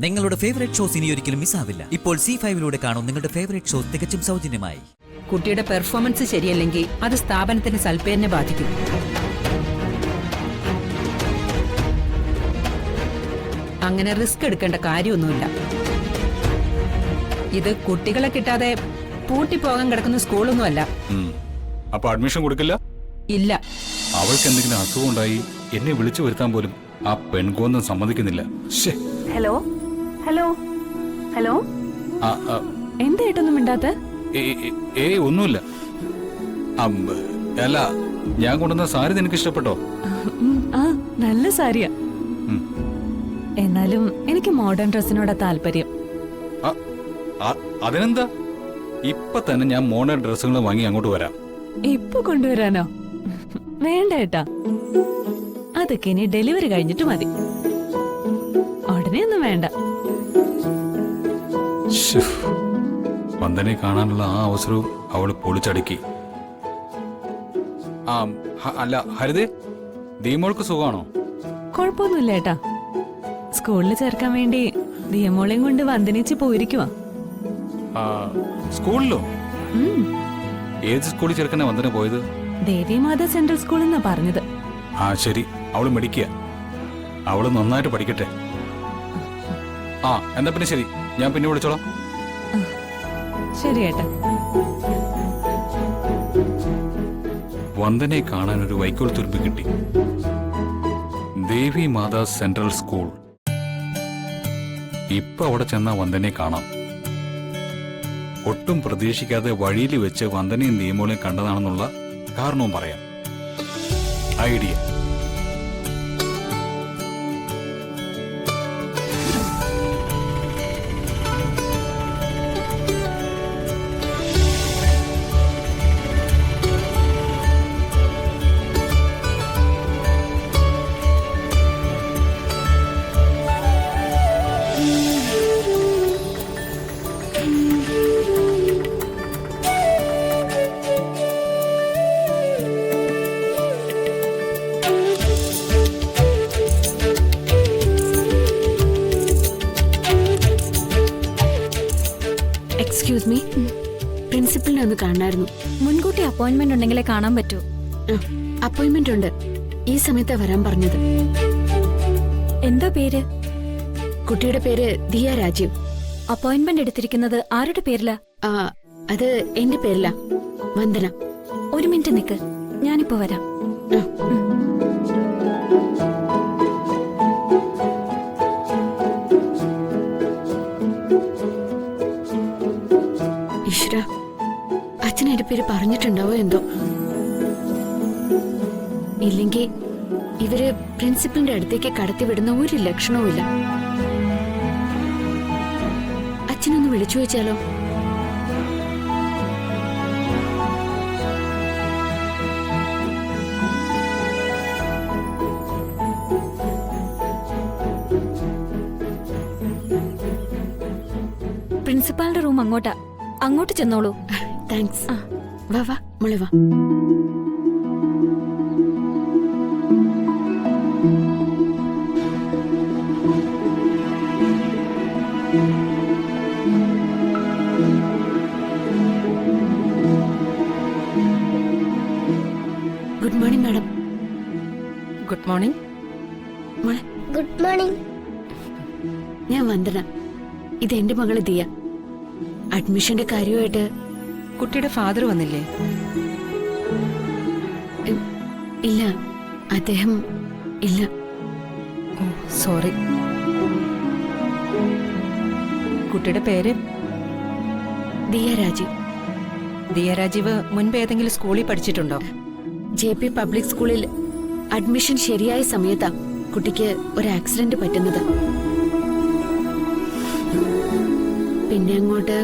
നിങ്ങളുടെ favourite shows ഇനി ഒരിക്കലും മിസ്സാവില്ല. ഇപ്പോൾ C5 കാണും നിങ്ങളുടെ ഫേവറേറ്റ് ഷോസ് തികച്ചും സൗജന്യമായി. കുട്ടിയുടെ പെർഫോമൻസ് ശരിയല്ലെങ്കിൽ അത് സ്ഥാപനത്തിന്റെ സൽപ്പേരിനെ ബാധിക്കും. അങ്ങനെ റിസ്ക് എടുക്കേണ്ട കാര്യമൊന്നുമില്ല. ഇത് കുട്ടികളെ കിട്ടാതെ പൂട്ടിപ്പോകാൻ കിടക്കുന്ന സ്കൂളൊന്നുമല്ല. അപ്പൊ അഡ്മിഷൻ കൊടുക്കില്ല? ഇല്ല. അവൾക്ക് എന്തെങ്കിലും അസുഖം ഉണ്ടായി എന്നെ വിളിച്ചു വരുത്താൻ പോലും ആ പെൺകോന്നും സമ്മതിക്കുന്നില്ല. ഹലോ ഹലോ ഹലോ എന്തായിട്ടൊന്നും മിണ്ടാത്ത? ഒന്നുമില്ല. അല്ല, ഞാൻ കൊണ്ടുവന്ന സാരി നിനക്ക് ഇഷ്ടപ്പെട്ടോ? ആ, നല്ല സാരിയാ. എന്നാലും എനിക്ക് മോഡേൺ ഡ്രസ്സിനോടാ താല്പര്യം. അതിനെന്താ, ഇപ്പൊ തന്നെ ഞാൻ മോഡേൺ ഡ്രസ്സുകൾ വാങ്ങി അങ്ങോട്ട് വരാം. ഇപ്പൊ കൊണ്ടുവരാനോ? വേണ്ട ഏട്ടാ, അതൊക്കെ ഇനി ഡെലിവറി കഴിഞ്ഞിട്ട് മതി. ഉടനെ ഒന്നും വേണ്ട. വന്ദനെ കാണാനുള്ള ആ അവസരവും അവള് പൊളിച്ചടുക്കി. അല്ല ഹരിതേ, ദീമോൾക്ക് സുഖമാണോ? കൊഴപ്പൊന്നുമില്ല ഏട്ടാ. സ്കൂളിൽ ചേർക്കാൻ വേണ്ടി ദിയമോളെയും കൊണ്ട് വന്ദനിച്ച് പോയിരിക്കുവാ. സ്കൂളിലോ? ഏത് സ്കൂളിൽ ചേർക്കാനാ വന്ദന പോയത്? ദേവിമാത സെൻട്രൽ സ്കൂൾ എന്നാ പറഞ്ഞത്. ശരി, അവള് മിടിക്കുക. അവള് നന്നായിട്ട് പഠിക്കട്ടെ. എന്നാ പിന്നെ ശരി, ഞാൻ പിന്നെ വിളിച്ചോളാം. ശരി ഏട്ടാ. വന്ദനെ കാണാൻ ഒരു വൈക്കോൽ തുരുമ്പ് കിട്ടി. ദേവി മാതാ സെൻട്രൽ സ്കൂൾ. ഇപ്പൊ അവിടെ ചെന്ന വന്ദനെ കാണാം. ഒട്ടും പ്രതീക്ഷിക്കാതെ വഴിയിൽ വെച്ച് വന്ദനയും നിയമോളെയും കണ്ടതാണെന്നുള്ള കാരണവും പറയാം. ഐഡിയ. എക്സ്ക്യൂസ് മീ, പ്രിൻസിപ്പലിനെ ഒന്ന് കാണായിരുന്നു. മുൻകൂട്ടി അപ്പോയിന്റ്മെന്റ് ഉണ്ടെങ്കിലേ കാണാൻ പറ്റൂ. അപ്പോയിന്റ്മെന്റ് ഉണ്ട്. ഈ സമയത്താ വരാൻ പറഞ്ഞത്. എന്താ പേര്? കുട്ടിയുടെ പേര് ദിയ രാജീവ്. അപ്പോയിന്റ്മെന്റ് എടുത്തിരിക്കുന്നത് ആരുടെ പേരിലാ? അത് എന്റെ പേരിലാ, വന്ദന. ഒരു മിനിറ്റ് നിക്ക്, ഞാനിപ്പോ വരാം. ഈശ്വര, അച്ഛൻ എന്റെ പേര് പറഞ്ഞിട്ടുണ്ടാവോ എന്തോ. ഇല്ലെങ്കിൽ ഇവര് പ്രിൻസിപ്പലിന്റെ അടുത്തേക്ക് കടത്തിവിടുന്ന ഒരു ലക്ഷണവും ഇല്ല. അച്ഛനൊന്ന് വിളിച്ചു വെച്ചാലോ? പ്രിൻസിപ്പാളിന്റെ റൂം അങ്ങോട്ടാ, അങ്ങോട്ട് ചെന്നോളൂ. താങ്ക്സ്. വാ വാ മോളെ വാ. Good morning madam. Good morning. മോളെ. Good morning. ഞാൻ വന്ദന. ഇത് എന്റെ മകള് ദിയ. അഡ്മിഷന്റെ കാര്യമായിട്ട്. കുട്ടിയുടെ ഫാദർ വന്നില്ലേ? ഇല്ല, അദ്ദേഹം ഇല്ല. ഓ സോറി. കുട്ടിയുടെ പേര്? ദിയ രാജീവ്. ദിയ രാജീവ് മുൻപ് ഏതെങ്കിലും സ്കൂളിൽ പഠിച്ചിട്ടുണ്ടോ? JP പബ്ലിക് സ്കൂളിൽ അഡ്മിഷൻ ശരിയായ സമയത്താ കുട്ടിക്ക് ഒരു ആക്സിഡന്റ് പറ്റുന്നത്. പിന്നെ അങ്ങോട്ട്.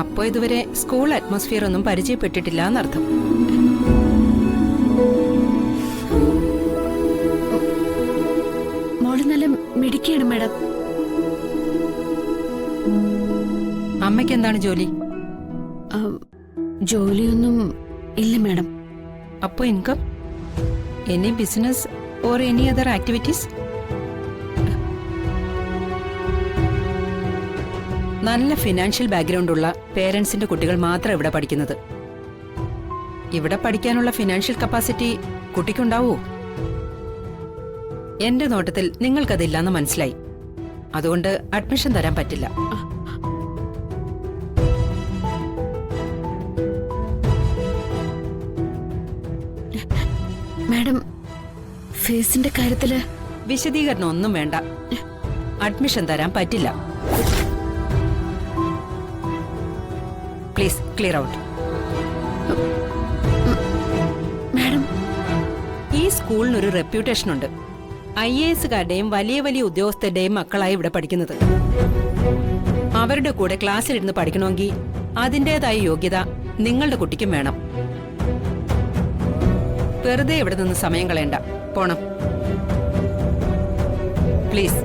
അപ്പോ ഇതുവരെ സ്കൂൾ അറ്റ്മോസ്ഫിയർ ഒന്നും പരിചയപ്പെട്ടിട്ടില്ല എന്നർത്ഥം. മോള് നല്ല മിടുക്കിയാണ് മാഡം. അമ്മയ്ക്ക് എന്താണ് ജോലി? ജോലിയൊന്നും ഇല്ല മാഡം. അപ്പോ income? Any business or any other activities? നല്ല ഫിനാൻഷ്യൽ ബാക്ക്ഗ്രൗണ്ട് ഉള്ള പേരൻസിന്റെ കുട്ടികൾ മാത്രം ഇവിടെ പഠിക്കുന്നത്. ഇവിടെ പഠിക്കാനുള്ള ഫിനാൻഷ്യൽ കപ്പാസിറ്റി കുട്ടിക്കുണ്ടാവോ? എന്റെ നോട്ടത്തിൽ നിങ്ങൾക്കതില്ലാന്ന് മനസ്സിലായി. അതുകൊണ്ട് അഡ്മിഷൻ തരാൻ പറ്റില്ല. മാഡം, ഫീസിന്റെ കാര്യത്തില് വിശദീകരണം ഒന്നും വേണ്ട. അഡ്മിഷൻ തരാൻ പറ്റില്ല. Please clear out. മാഡം, ഈ സ്കൂളിനൊരു റെപ്യൂട്ടേഷൻ ഉണ്ട്. IAS-കാരുടെയും വലിയ വലിയ ഉദ്യോഗസ്ഥരുടെയും മക്കളായി ഇവിടെ പഠിക്കുന്നത്. അവരുടെ കൂടെ ക്ലാസ്സിലിരുന്ന് പഠിക്കണമെങ്കിൽ അതിൻ്റെതായ യോഗ്യത നിങ്ങളുടെ കുട്ടിക്കും വേണം. വെറുതെ ഇവിടെ നിന്ന് സമയം കളയണ്ട, പോണം പ്ലീസ്.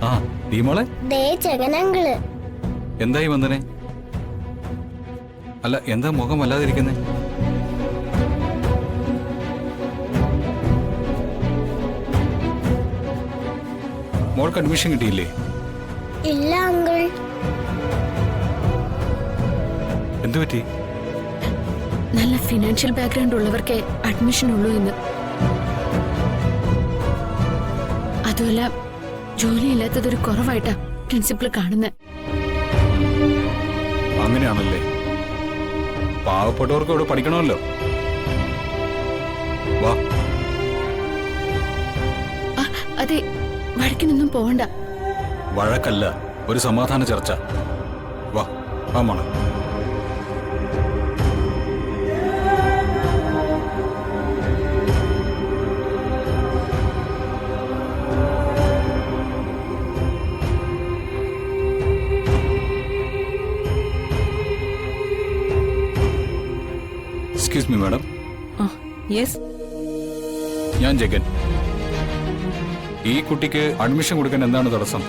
ആ ടീമോളെ, ദേ ജഗനങ്കിള്. എന്തായി വന്ദനെ? അല്ല, എന്താ മുഖം വല്ലാതിരിക്കുന്നേ? മോൾക്ക് അഡ്മിഷൻ കിട്ടിയില്ലേ? ഇല്ല അങ്കിൾ. എന്തു പറ്റി? നല്ല ഫിനാൻഷ്യൽ ബാക്ക്ഗ്രൗണ്ട് ഉള്ളവർക്കേ അഡ്മിഷൻ ഉള്ളൂ എന്ന്. അതുമല്ല, ജോലിയില്ലാത്തതൊരു കുറവായിട്ടാ പ്രിൻസിപ്പൾ കാണുന്നത്. അങ്ങനെയാണല്ലേ? പാവപ്പെട്ടവർക്ക് ഇവിടെ പഠിക്കണമല്ലോ. വാ. അതെ, വഴക്കിനൊന്നും പോവണ്ട. വഴക്കല്ല, ഒരു സമാധാന ചർച്ച. വാ വാ മോളെ. Excuse me madam. യെസ്. ഞാൻ ജഗൻ. ഈ കുട്ടിക്ക് അഡ്മിഷൻ കൊടുക്കാൻ എന്താണ് തടസ്സം?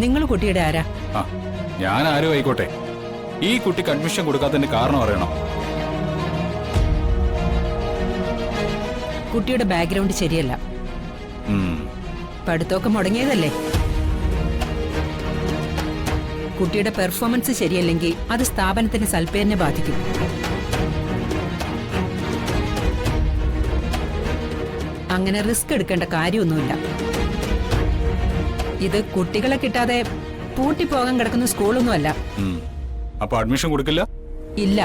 നിങ്ങൾ കുട്ടിയുടെ ആരാ? ആ, ഞാൻ ആരും ആയിക്കോട്ടെ. ഈ കുട്ടിക്ക് അഡ്മിഷൻ കൊടുക്കാത്തതിന്റെ കാരണം അറിയണം. കുട്ടിയുടെ ബാക്ക്ഗ്രൗണ്ട് ശരിയല്ല. പഠിത്തമൊക്കെ മുടങ്ങിയതല്ലേ? കുട്ടിയുടെ പെർഫോമൻസ് ശരിയല്ലെങ്കിൽ അത് സ്ഥാപനത്തിന്റെ സൽപ്പേരിനെ ബാധിക്കും. അങ്ങനെ റിസ്ക് എടുക്കേണ്ട കാര്യമൊന്നുമില്ല. ഇത് കുട്ടികളെ കിട്ടാതെ പൂട്ടിപ്പോകാൻ കിടക്കുന്ന സ്കൂളൊന്നുമല്ല. അപ്പൊ അഡ്മിഷൻ കൊടുക്കില്ല? ഇല്ല.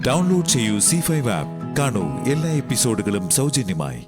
ഡൗൺലോഡ് ചെയ്യൂ C5 ആപ്പ്. കാണൂ എല്ലാ എപ്പിസോഡുകളും സൗജന്യമായി.